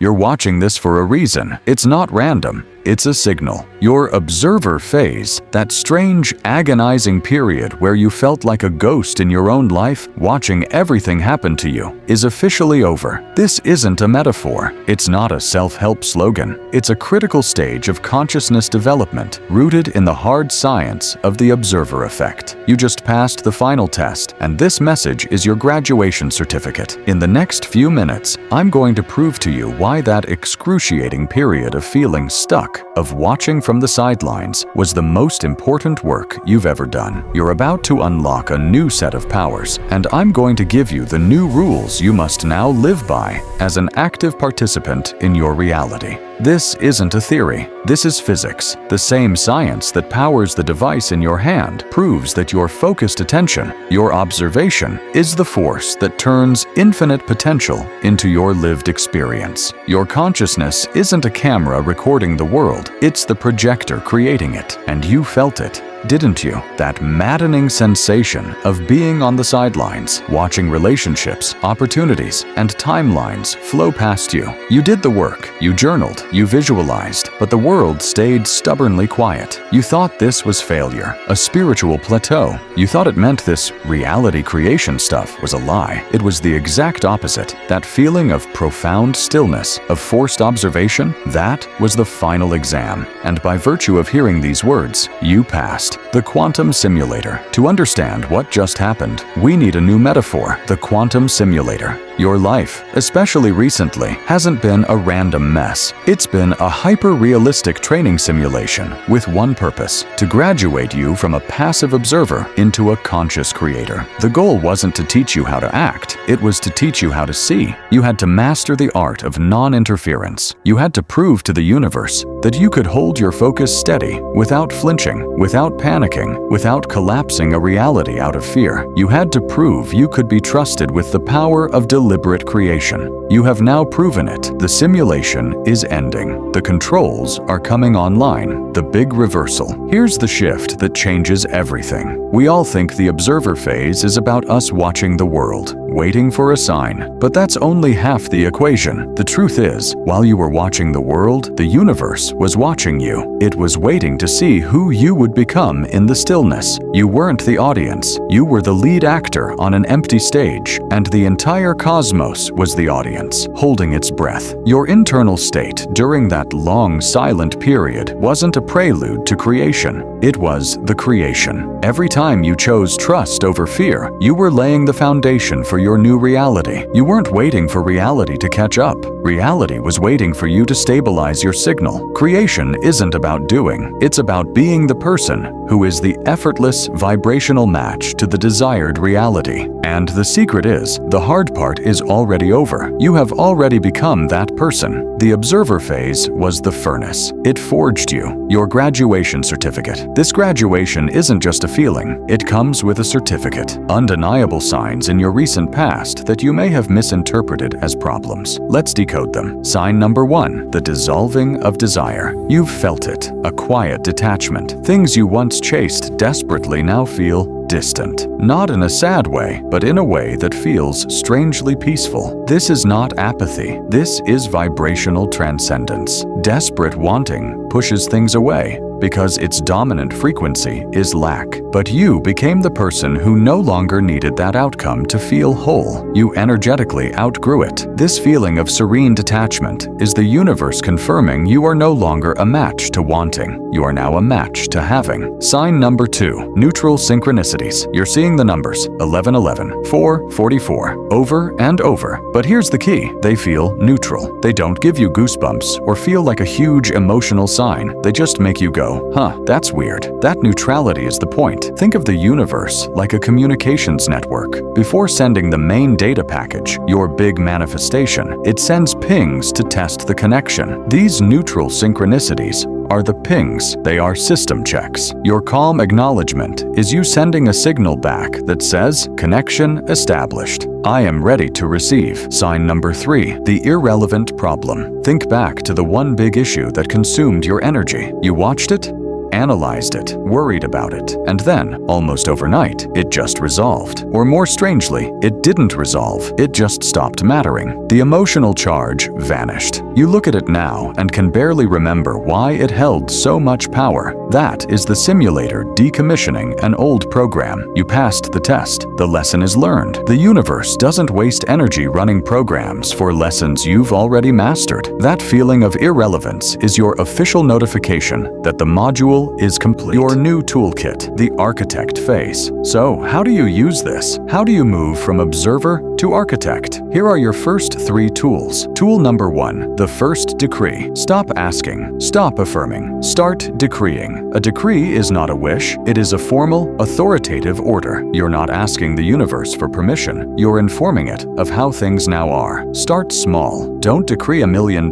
You're watching this for a reason. It's not random. It's a signal. Your observer phase, that strange, agonizing period where you felt like a ghost in your own life, watching everything happen to you, is officially over. This isn't a metaphor. It's not a self-help slogan. It's a critical stage of consciousness development rooted in the hard science of the observer effect. You just passed the final test, and this message is your graduation certificate. In the next few minutes, I'm going to prove to you why that excruciating period of feeling stuck, of watching from the sidelines, was the most important work you've ever done. You're about to unlock a new set of powers, and I'm going to give you the new rules you must now live by as an active participant in your reality. This isn't a theory. This is physics. The same science that powers the device in your hand proves that your focused attention, your observation, is the force that turns infinite potential into your lived experience. Your consciousness isn't a camera recording the world. It's the projector creating it, and you felt it. Didn't you? That maddening sensation of being on the sidelines, watching relationships, opportunities, and timelines flow past you. You did the work, you journaled, you visualized, but the world stayed stubbornly quiet. You thought this was failure, a spiritual plateau. You thought it meant this reality creation stuff was a lie. It was the exact opposite. That feeling of profound stillness, of forced observation, that was the final exam. And by virtue of hearing these words, you passed. The quantum simulator. To understand what just happened, we need a new metaphor: the quantum simulator. Your life, especially recently, hasn't been a random mess. It's been a hyper-realistic training simulation with one purpose: to graduate you from a passive observer into a conscious creator. The goal wasn't to teach you how to act, it was to teach you how to see. You had to master the art of non-interference. You had to prove to the universe that you could hold your focus steady without flinching, without panicking, without collapsing a reality out of fear. You had to prove you could be trusted with the power of deliberate creation. You have now proven it. The simulation is ending. The controls are coming online. The big reversal. Here's the shift that changes everything. We all think the observer phase is about us watching the world, waiting for a sign. But that's only half the equation. The truth is, while you were watching the world, the universe was watching you. It was waiting to see who you would become in the stillness. You weren't the audience. You were the lead actor on an empty stage, and the entire cosmos was the audience, holding its breath. Your internal state during that long, silent period wasn't a prelude to creation. It was the creation. Every time you chose trust over fear, you were laying the foundation for your new reality. You weren't waiting for reality to catch up. Reality was waiting for you to stabilize your signal. Creation isn't about doing. It's about being the person who is the effortless vibrational match to the desired reality. And the secret is, the hard part is already over. You have already become that person. The observer phase was the furnace. It forged you, your graduation certificate. This graduation isn't just a feeling. It comes with a certificate. Undeniable signs in your recent past that you may have misinterpreted as problems. Let's decode them. Sign number 1, the dissolving of desire. You've felt it, a quiet detachment. Things you once chased desperately now feel distant. Not in a sad way, but in a way that feels strangely peaceful. This is not apathy. This is vibrational transcendence. Desperate wanting pushes things away because its dominant frequency is lack. But you became the person who no longer needed that outcome to feel whole. You energetically outgrew it. This feeling of serene detachment is the universe confirming you are no longer a match to wanting. You are now a match to having. Sign number 2, neutral synchronicities. You're seeing the numbers 1111, 444, over and over. But here's the key. They feel neutral. They don't give you goosebumps or feel like a huge emotional sign. They just make you go, huh, that's weird. That neutrality is the point. Think of the universe like a communications network. Before sending the main data package, your big manifestation, it sends pings to test the connection. These neutral synchronicities are the pings. They are system checks. Your calm acknowledgement is you sending a signal back that says, connection established. I am ready to receive. Sign number 3, the irrelevant problem. Think back to the one big issue that consumed your energy. You watched it, analyzed it, worried about it, and then, almost overnight, it just resolved. Or more strangely, it didn't resolve, it just stopped mattering. The emotional charge vanished. You look at it now and can barely remember why it held so much power. That is the simulator decommissioning an old program. You passed the test. The lesson is learned. The universe doesn't waste energy running programs for lessons you've already mastered. That feeling of irrelevance is your official notification that the module is complete. Your new toolkit, the architect phase. So, how do you use this? How do you move from observer to architect? Here are your first 3 tools. Tool number 1, the first decree. Stop asking, stop affirming, start decreeing. A decree is not a wish, it is a formal, authoritative order. You're not asking the universe for permission, you're informing it of how things now are. Start small. Don't decree $1 million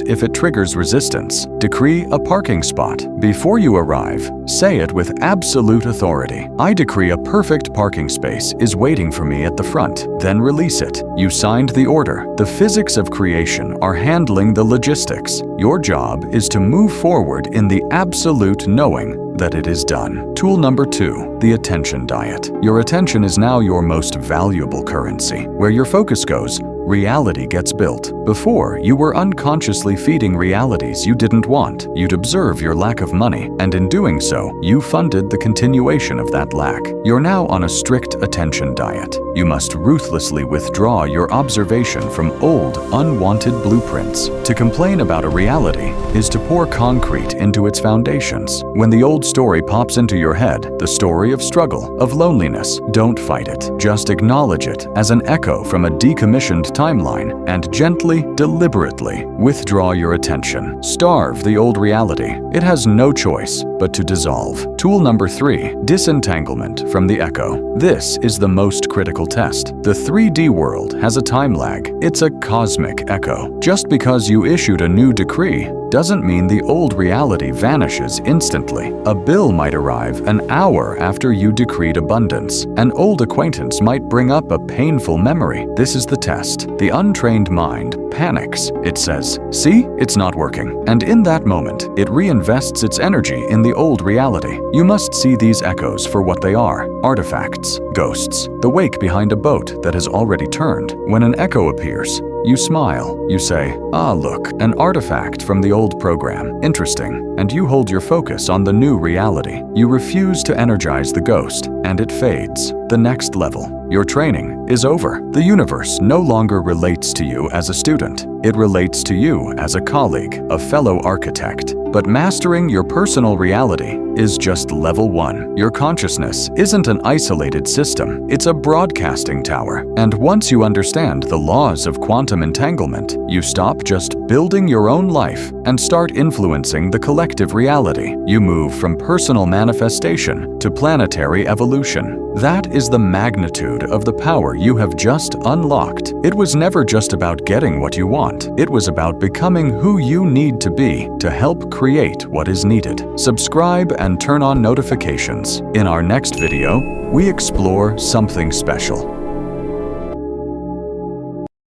if it triggers resistance. Decree a parking spot. Before you arrive, say it with absolute authority. I decree a perfect parking space is waiting for me at the front. Then release it. You signed the order. The physics of creation are handling the logistics. Your job is to move forward in the absolute knowing that it is done. Tool number 2, the attention diet. Your attention is now your most valuable currency. Where your focus goes, reality gets built. Before, you were unconsciously feeding realities you didn't want. You'd observe your lack of money, and in doing so, you funded the continuation of that lack. You're now on a strict attention diet. You must ruthlessly withdraw your observation from old, unwanted blueprints. To complain about a reality is to pour concrete into its foundations. When the old story pops into your head, the story of struggle, of loneliness, don't fight it. Just acknowledge it as an echo from a decommissioned timeline and gently, deliberately withdraw your attention. Starve the old reality. It has no choice but to dissolve. Tool number 3, disentanglement from the echo. This is the most critical test. The 3D world has a time lag. It's a cosmic echo. Just because you issued a new decree doesn't mean the old reality vanishes instantly. A bill might arrive an hour after you decreed abundance. An old acquaintance might bring up a painful memory. This is the test. The untrained mind panics. It says, "See, it's not working." And in that moment, it reinvests its energy in the old reality. You must see these echoes for what they are: artifacts, ghosts, the wake behind a boat that has already turned. When an echo appears, you smile. You say, "Ah, look, an artifact from the old program. Interesting." And you hold your focus on the new reality. You refuse to energize the ghost, and it fades. The next level. Your training is over. The universe no longer relates to you as a student. It relates to you as a colleague, a fellow architect. But mastering your personal reality is just level 1. Your consciousness isn't an isolated system. It's a broadcasting tower. And once you understand the laws of quantum entanglement, you stop just building your own life and start influencing the collective reality. You move from personal manifestation to planetary evolution. That is the magnitude of the power you have just unlocked. It was never just about getting what you want. It was about becoming who you need to be to help create what is needed. Subscribe and turn on notifications. In our next video, we explore something special.